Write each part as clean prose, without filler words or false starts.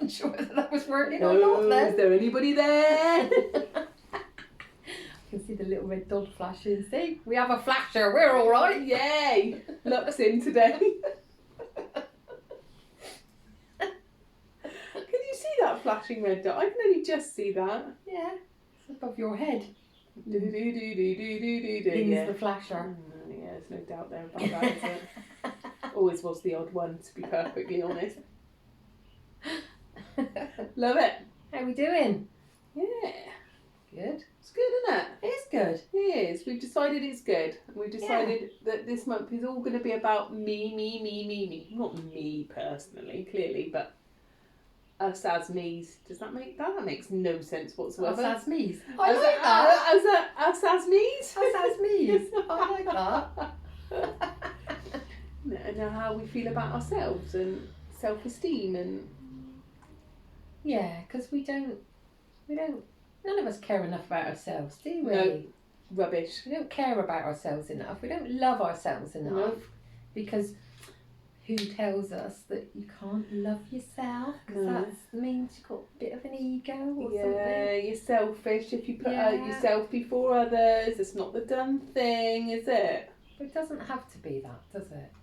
wasn't sure whether that was working or not then. Is there anybody there? I can see the little red dot flashing. See, we have a flasher, we're alright. Yay! Luck's in today. Can you see that flashing red dot? I can only just see that. Yeah, it's above your head. Do do do do do do do. He's Yeah. the flasher. Yeah, there's no doubt there about that, is it? Always was the odd one, to be perfectly honest. Love it. How we doing? Yeah. Good. It's good, isn't it? It is good. It is. We've decided it's good. We've decided that this month is all going to be about me. Not me personally, clearly, but us as me's. Does that make that? That makes no sense whatsoever. Us as me's. I like that. Us as me's. Us as me's. I like that. And how we feel about ourselves and self-esteem and... Yeah, because we don't, none of us care enough about ourselves, do we? No. Rubbish. We don't care about ourselves enough. We don't love ourselves enough. No. Because who tells us that you can't love yourself? Because that means you've got a bit of an ego or something. Yeah, you're selfish if you put out yourself before others. It's not the done thing, is it? But it doesn't have to be that, does it?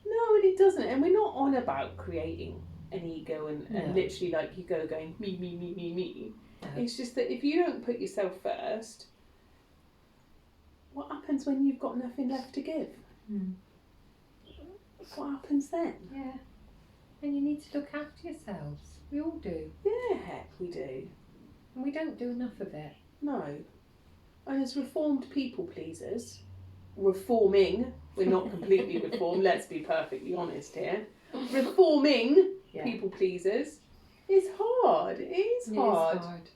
No, and it doesn't. And we're not on about creating an ego and literally like you going me. No. It's just that if you don't put yourself first, what happens when you've got nothing left to give? What happens then? Yeah. And you need to look after yourselves. We all do. Yeah, heck we do. And we don't do enough of it. No. And as reformed people pleasers, reforming, we're not completely reformed, let's be perfectly honest here. Reforming people pleasers is hard. It is hard. It is hard.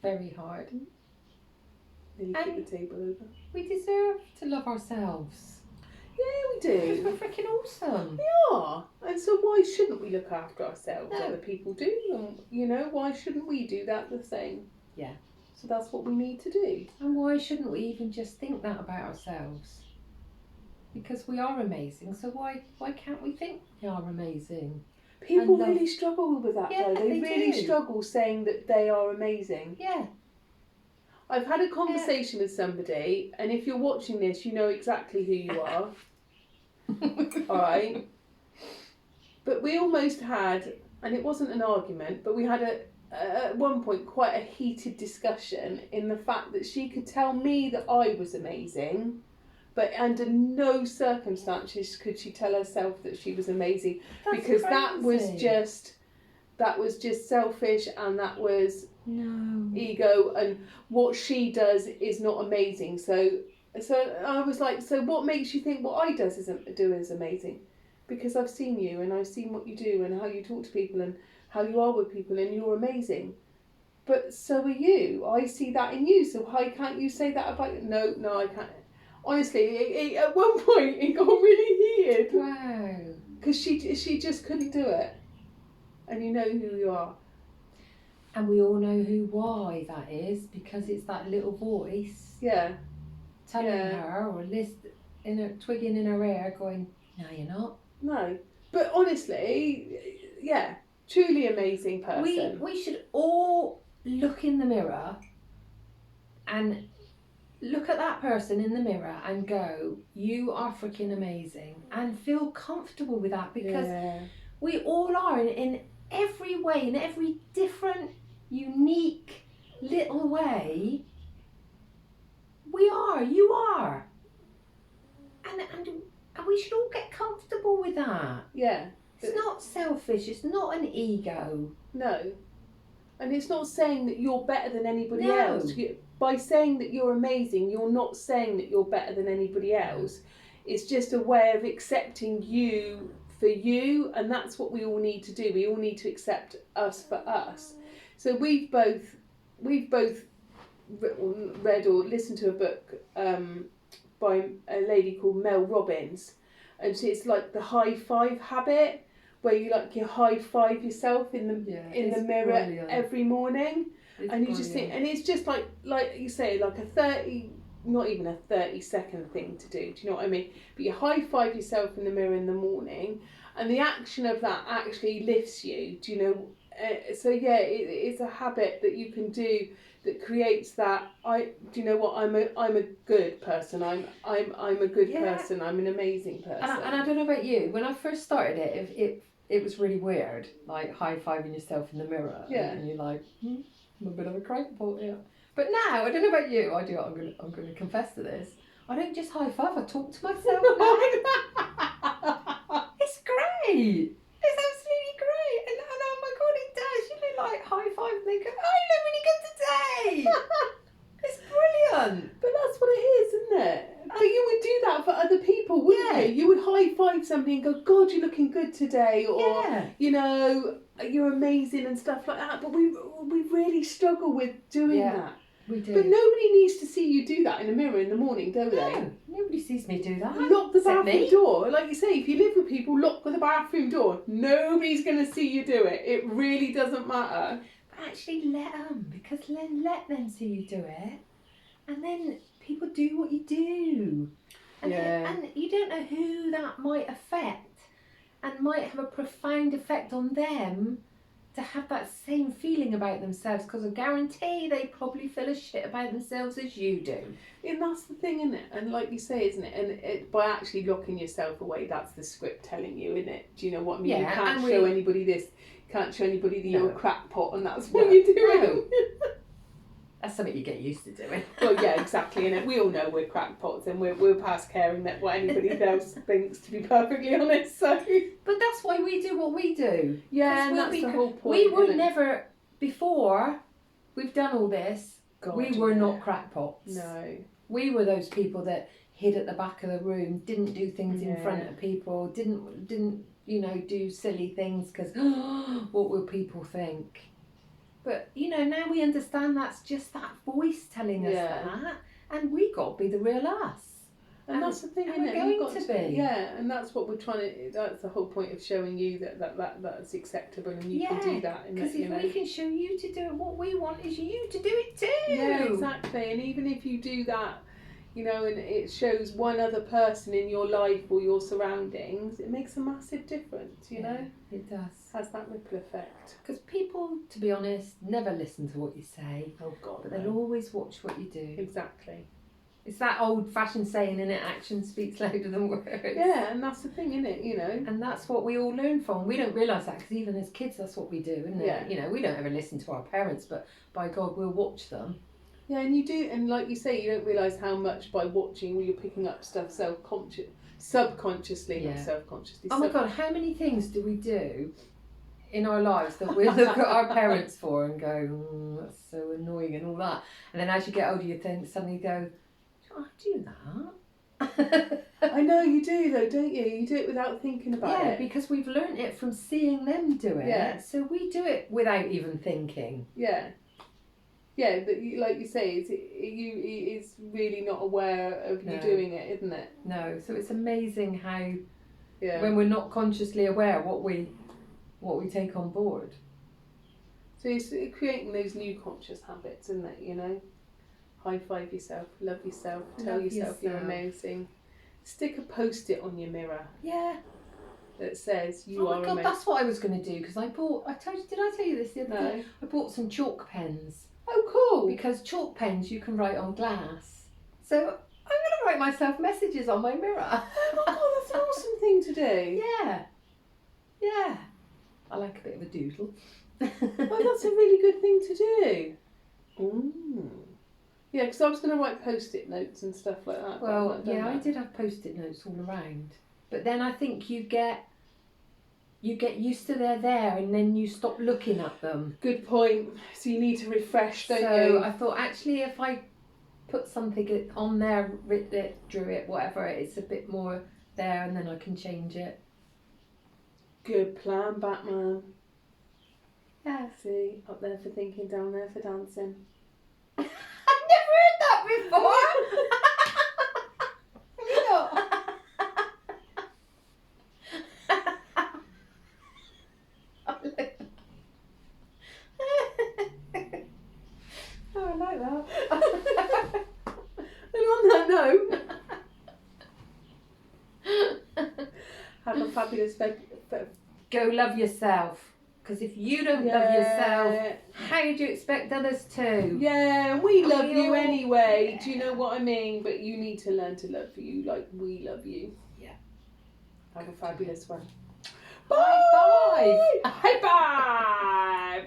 Very hard. Nearly kick the table over. We deserve to love ourselves. Yeah, we Because do. we're freaking awesome. We are. And so why shouldn't we look after ourselves? No. Other people do. And, you know, why shouldn't we do that the same? Yeah. So that's what we need to do. And why shouldn't we even just think that about ourselves? Because we are amazing, so why can't we think we are amazing? People really struggle with that though. They really do. struggle saying that they are amazing. Yeah. I've had a conversation with somebody, and if you're watching this, you know exactly who you are. Alright? But we almost had, and it wasn't an argument, but we had at one point quite a heated discussion in the fact that she could tell me that I was amazing, but under no circumstances could she tell herself that she was amazing. That's because crazy. that was just selfish, and that was No. ego, and what she does is not amazing. So I was like, so what makes you think what I do is amazing? Because I've seen you, and I've seen what you do, and how you talk to people, and how you are with people, and you're amazing. But so are you. I see that in you. So why can't you say that about you? No, I can't. Honestly, at one point it got really heated. Wow. Because she just couldn't do it. And you know who you are. And we all know why that is, because it's that little voice telling her, or twigging in her ear, going, "No, you're not." No, but honestly, truly amazing person. We should all look in the mirror and look at that person in the mirror and go, "You are freaking amazing," and feel comfortable with that, because we all are in every way, in every different, unique little way. We are, you are, and we should all get comfortable with that. Yeah. It's not selfish, it's not an ego. No. And it's not saying that you're better than anybody No. else. By saying that you're amazing, you're not saying that you're better than anybody else. It's just a way of accepting you for you, and that's what we all need to do. We all need to accept us for us. So we've both read or listened to a book by a lady called Mel Robbins, and it's like the high five habit, where you high five yourself in the mirror every morning. And you just think, and it's just like you say, like a 30, not even a 30-second thing to do. Do you know what I mean? But you high five yourself in the mirror in the morning, and the action of that actually lifts you. Do you know? so yeah, it's a habit that you can do that creates that. Do you know what? I'm a good person. I'm a good person. I'm an amazing person. And I don't know about you. When I first started it was really weird, like high-fiving yourself in the mirror. Yeah. And you're like, I'm a bit of a crackpot, yeah. But now, I don't know about you. I'm going to confess to this. I don't just high-five. I talk to myself now. It's great. It's absolutely great. And oh my God, it does. You know, like high-five and they go, oh, look really good today. It's brilliant. But that's what it is, isn't it? But you would do that for other people, wouldn't you? You would high-five somebody and go, God, you're looking good today. Or, you know, you're amazing and stuff like that. But we really struggle with doing that. We do. But nobody needs to see you do that in a mirror in the morning, do they? No, nobody sees me do that. Lock the bathroom door. Like you say, if you live with people, lock the bathroom door. Nobody's going to see you do it. It really doesn't matter. Actually, let them, because then let them see you do it. And then people do what you do. And, and you don't know who that might affect. And might have a profound effect on them to have that same feeling about themselves, because I guarantee they probably feel as shit about themselves as you do. And that's the thing, isn't it? And like you say, isn't it? And by actually locking yourself away, that's the script telling you, isn't it? Do you know what I mean? Yeah, you can't show anybody this, you can't show anybody that you're a crackpot, and that's what No. you're doing. That's something you get used to doing. Well, yeah, exactly. And we all know we're crackpots, and we're past caring that what anybody else thinks, to be perfectly honest. So, but that's why we do what we do. Yeah, and that's the whole point. We were never, before we've done all this, we were not crackpots. No. We were those people that hid at the back of the room, didn't do things in front of people, didn't you know, do silly things because what will people think? But, you know, now we understand that's just that voice telling us that, and we got to be the real us. And that's the thing, and isn't it? We're going to be. Yeah, and that's what we're trying to, that's the whole point of showing you that's acceptable, and you can do that. Because if we can show you to do it, what we want is you to do it too. Yeah, exactly. And even if you do that, you know, and it shows one other person in your life or your surroundings, it makes a massive difference, you know? It does. Has that ripple effect. Because people, to be honest, never listen to what you say. Oh God. But they'll always watch what you do. Exactly. It's that old-fashioned saying, innit? Action speaks louder than words. Yeah, and that's the thing, innit? You know. And that's what we all learn from. We don't realise that, because even as kids, that's what we do, isn't it? Yeah. You know, we don't ever listen to our parents, but by God, we'll watch them. Yeah, and you do, and like you say, you don't realise how much by watching you're picking up stuff subconsciously, not self-consciously. Oh my God, how many things do we do in our lives that we look at our parents for and go, that's so annoying and all that. And then as you get older, you then suddenly go, I do that. I know you do though, don't you? You do it without thinking about it. Yeah, because we've learnt it from seeing them do it. Yeah. So we do it without even thinking. Yeah. Yeah, but like you say, it's really not aware of you doing it, isn't it? No, so it's amazing how when we're not consciously aware what we take on board. So it's creating those new conscious habits, isn't it? You know, high five yourself, love yourself, tell yourself you're amazing. Stick a post-it on your mirror. Yeah. That says you are amazing. Oh my God, that's what I was going to do, because did I tell you this the other day? I bought some chalk pens. Oh, cool. Because chalk pens you can write on glass. So I'm going to write myself messages on my mirror. Oh my God, that's an awesome thing to do. Yeah. Yeah. I like a bit of a doodle. Oh, that's a really good thing to do. Mm. Yeah, because I was going to write post-it notes and stuff like that. Well, yeah, I did have post-it notes all around. But then I think you get used to they're there, and then you stop looking at them. Good point. So you need to refresh, don't you? So I thought, actually, if I put something on there, writ it, drew it, whatever, it's a bit more there, and then I can change it. Good plan, Batman. Yeah. See, up there for thinking, down there for dancing. I've never heard that before. Have you not? Oh, I like that. And on that note, have a fabulous Go love yourself, Because if you don't love yourself, how do you expect others to? Yeah, and we love you all- anyway. Yeah. Do you know what I mean? But you need to learn to love you like we love you. Yeah. Have a fabulous one. High High five!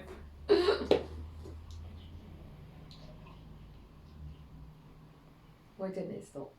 Why didn't it stop?